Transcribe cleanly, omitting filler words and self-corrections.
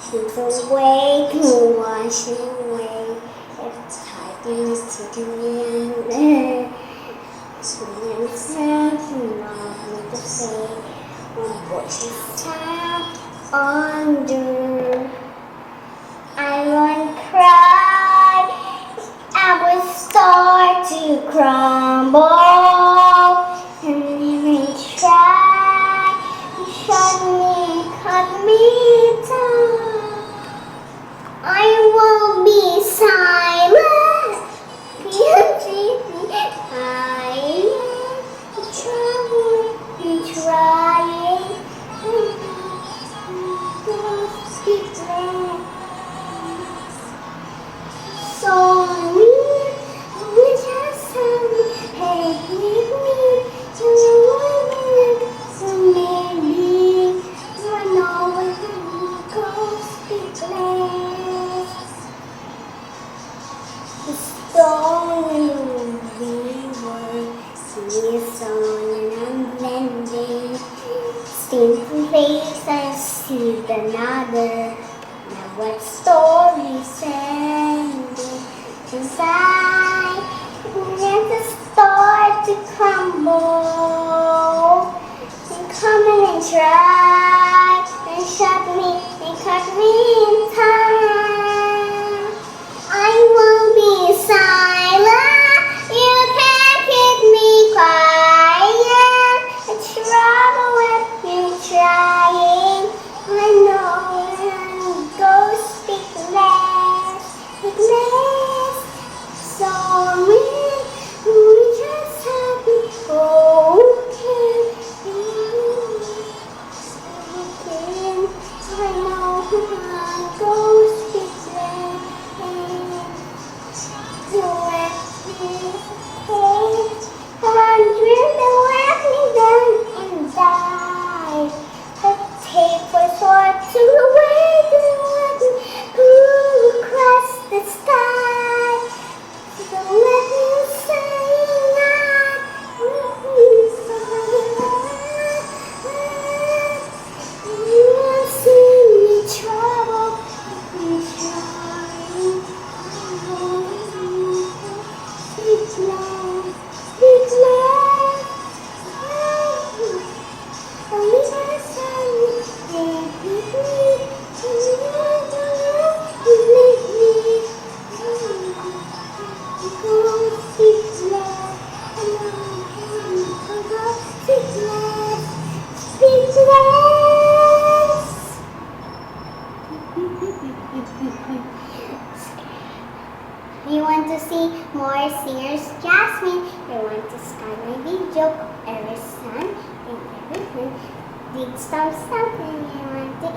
She's awake and washing away. It's tidings to the end. Swimming steps and not to say. One voice is tapped under. I won't cry. I will start to crumble. And even try to shut me, cut me down. I won't be silent. I am trying. So we just hate me to maybe I know when we go speak less. The stone we were is on and I'm blending. Steam face I see another. Now what story's ending? Inside, let the start to crumble. And come and try and shut me and cut me in time. I won't be silent. You can't keep me quiet. I trouble with you trying. I know and go speak less, speak less. So we just have to okay. I know and go speak less. You let me take. Run through the let me down and die. The tape was far too away to let me go across the sky. So let me say that you will see me trouble me trying. Speak loud, speak loud. Only my son can't keep me. Leave me. Go speak loud. Go speak loud. Speak less. You want to see more singers? Jasmine. You want to start maybe joke every son and everything. Big thumbs up and you want to